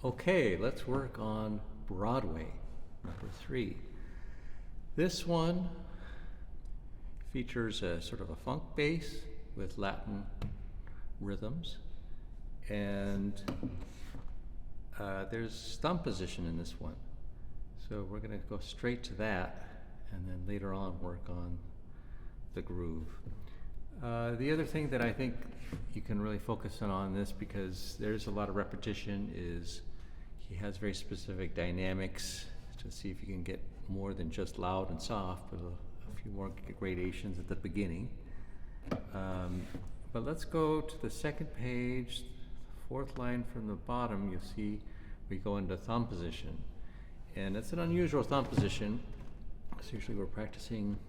Okay, let's work on Broadway, number 3. This one features a sort of a funk bass with Latin rhythms, and there's thumb position in this one. So we're going to go straight to that, and then later on work on the groove. The other thing that I think you can really focus on this, because there's a lot of repetition, is he has very specific dynamics to see if you can get more than just loud and soft, but a few more gradations at the beginning. But let's go to the second page, fourth line from the bottom. You'll see we go into thumb position. And it's an unusual thumb position. So usually we're practicing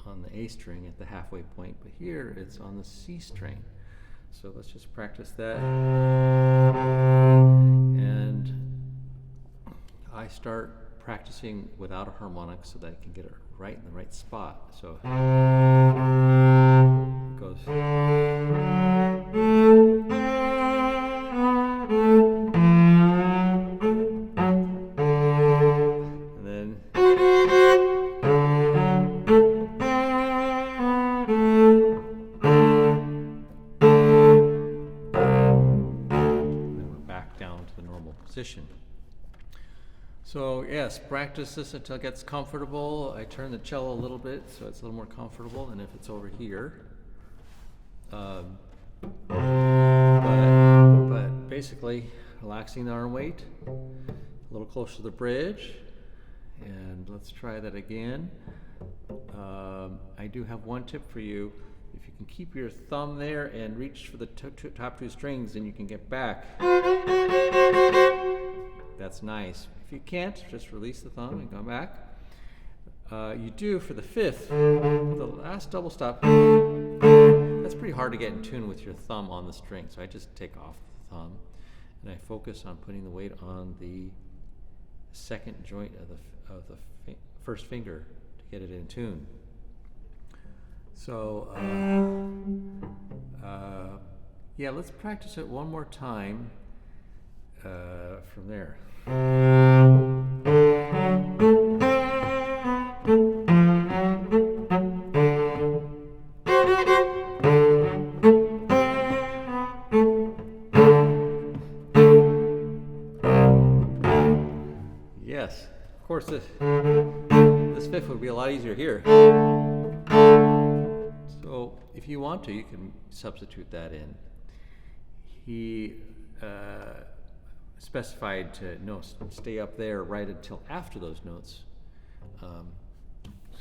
on the A string at the halfway point, but here it's on the C string. So let's just practice that. And I start practicing without a harmonic so that I can get it right in the right spot. So it goes. And then we're back down to the normal position. So yes, practice this until it gets comfortable. I turn the cello a little bit so it's a little more comfortable than if it's over here. But basically, relaxing the arm weight, a little closer to the bridge, and let's try that again. I do have one tip for you. If you can keep your thumb there and reach for the top two strings, then you can get back. That's nice. If you can't, just release the thumb and come back. You do for the fifth, the last double stop. That's pretty hard to get in tune with your thumb on the string, so I just take off the thumb and I focus on putting the weight on the second joint of the first finger to get it in tune. So yeah, let's practice it one more time from there. Yes, of course this fifth would be a lot easier here. So if you want to, you can substitute that in. He specified to stay up there right until after those notes.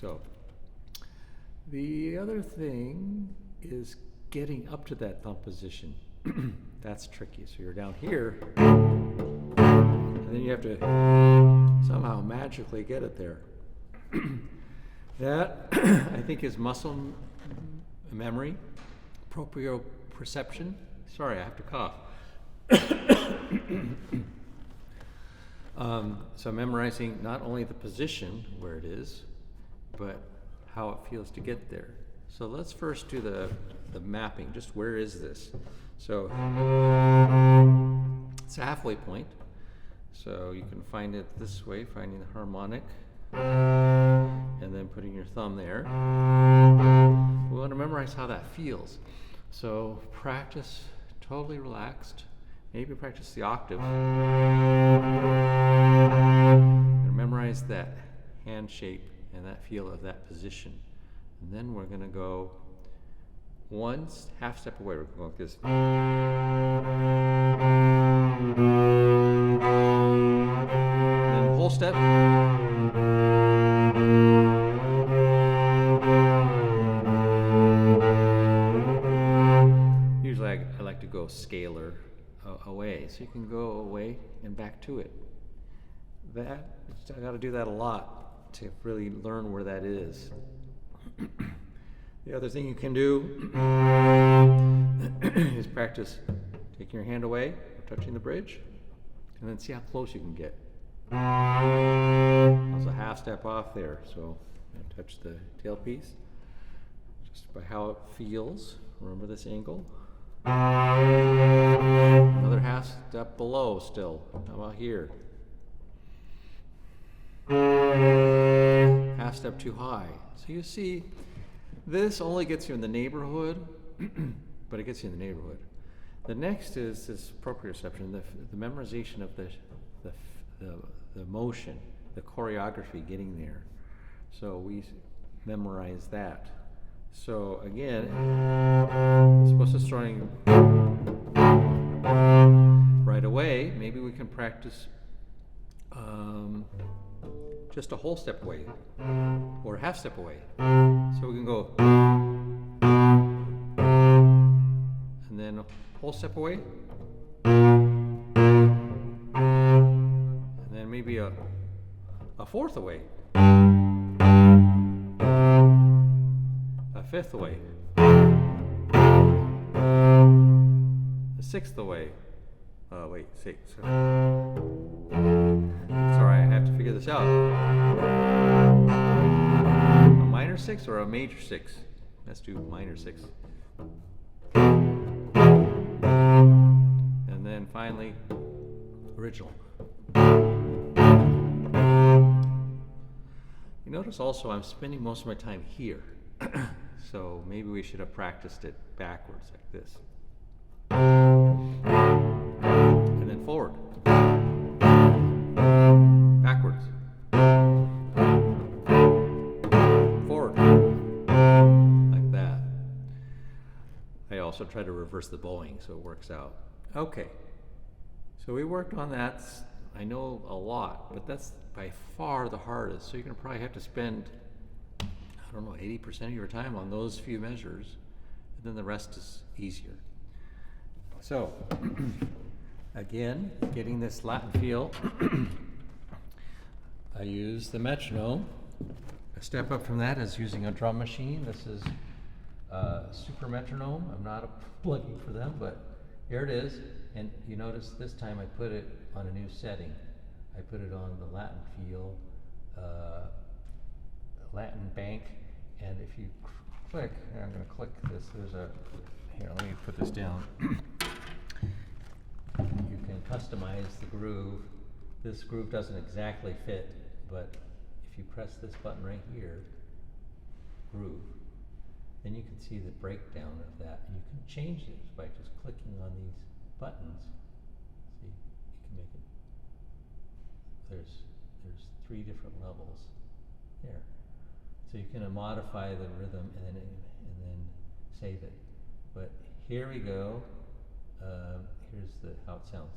So the other thing is getting up to that thumb position. That's tricky. So you're down here, and then you have to somehow magically get it there. That I think is muscle memory, proprioception. Sorry, I have to cough. So memorizing not only the position where it is, but how it feels to get there. So let's first do the mapping, just where is this? So it's a halfway point. So you can find it this way, finding the harmonic, and then putting your thumb there. We want to memorize how that feels. So practice totally relaxed. Maybe practice the octave. And memorize that hand shape and that feel of that position. And then we're going to go one half step away. We're going to go like this. And then whole step. Usually I like to go scalar away, so you can go away and back to it. That I got to do that a lot to really learn where that is. The other thing you can do is practice taking your hand away, touching the bridge, and then see how close you can get. That's a half step off there, so I touch the tailpiece just by how it feels. Remember this angle. Another half step below still. How about here? Half step too high. So you see, this only gets you in the neighborhood, but it gets you in the neighborhood. The next is this proprioception, the memorization of the motion, the choreography getting there. So we memorize that. So again, it's supposed to starting right away. Maybe we can practice just a whole step away or a half step away. So we can go and then a whole step away, and then maybe a fourth away, a fifth away, a sixth away. Wait, six. Sorry, I have to figure this out. A minor six or a major six? Let's do minor six. And then finally, original. You notice also I'm spending most of my time here. So maybe we should have practiced it backwards like this. And then forward. Backwards. Forward. Like that. I also try to reverse the bowing so it works out. Okay. So we worked on that. I know a lot, but that's by far the hardest. So you're going to probably have to spend, I don't know, 80% of your time on those few measures, and then the rest is easier. So, again, getting this Latin feel, I use the metronome. A step up from that is using a drum machine. This is a super metronome. I'm not plugging for them, but here it is. And you notice this time I put it on a new setting. I put it on the Latin feel, Latin bank, and if you click, and I'm going to click this, here, let me put this down. You can customize the groove. This groove doesn't exactly fit, but if you press this button right here, groove, then you can see the breakdown of that, and you can change this by just clicking on these buttons. See, you can make it. There's 3 different levels there, so you can modify the rhythm and then save it. But here we go. Here's how it sounds.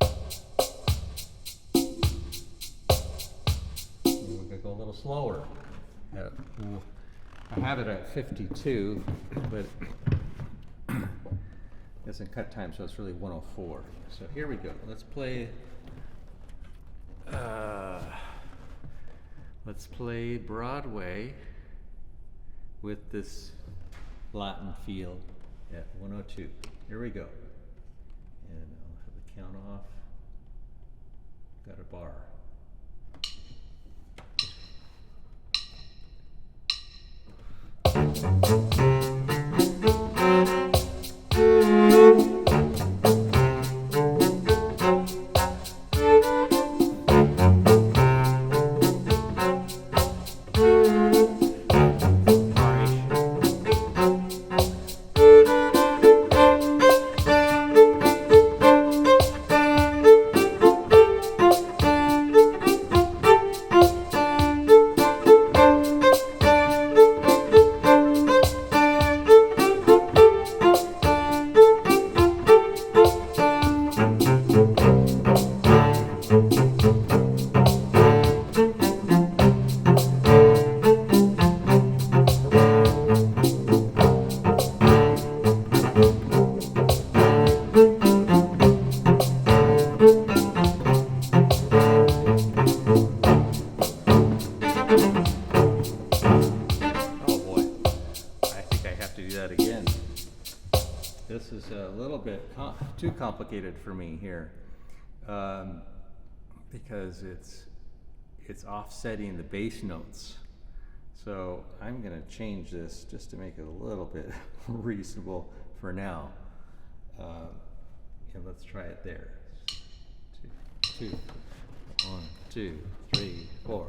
And we're going to go a little slower. I have it at 52, but it doesn't cut time, so it's really 104. So here we go. Let's play. Let's play Broadway with this Latin feel at 102. Here we go. And I'll have the count off. Got a bar. Too complicated for me here, because it's offsetting the bass notes. So I'm going to change this just to make it a little bit reasonable for now. And let's try it there. 2, 1, 2, 3, 4.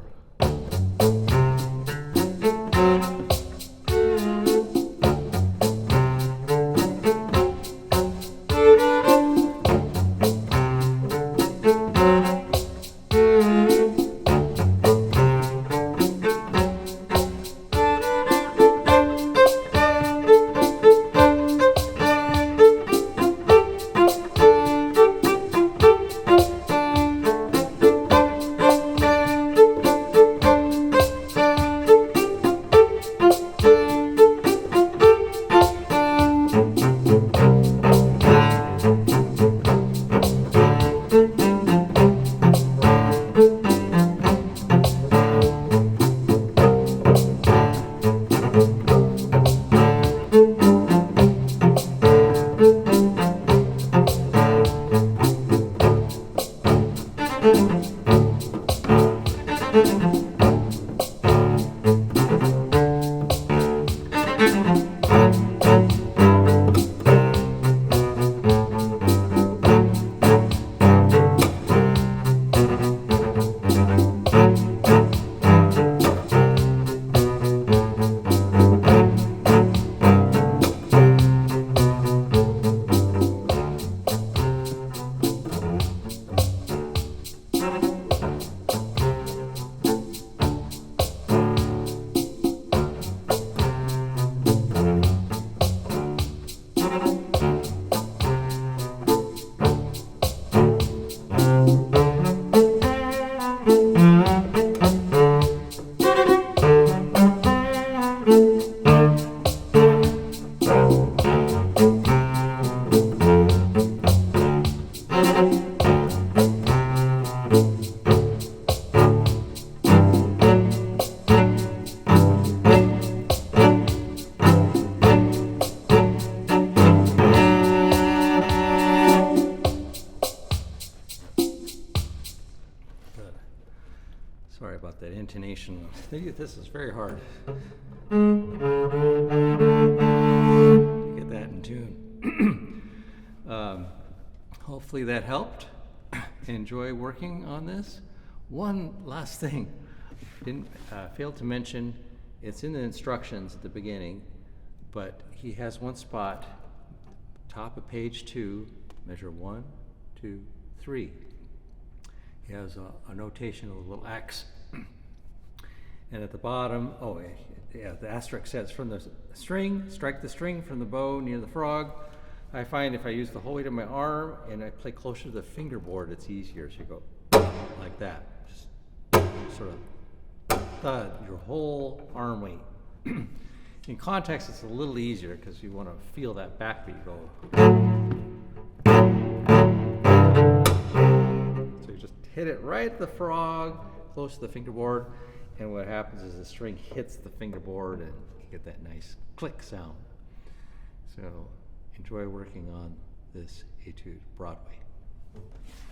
Sorry about that intonation. This is very hard to get that in tune. Hopefully that helped. Enjoy working on this. One last thing, failed to mention, it's in the instructions at the beginning, but he has one spot, top of page 2, measure 1, 2, 3. He has a notation of a little X. And at the bottom, the asterisk says, from the string, strike the string from the bow near the frog. I find if I use the whole weight of my arm and I play closer to the fingerboard, it's easier. So you go like that, just sort of thud your whole arm weight. In context, it's a little easier because you want to feel that backbeat go. So you just hit it right at the frog, close to the fingerboard, and what happens is the string hits the fingerboard and you get that nice click sound. So enjoy working on this Etude Broadway.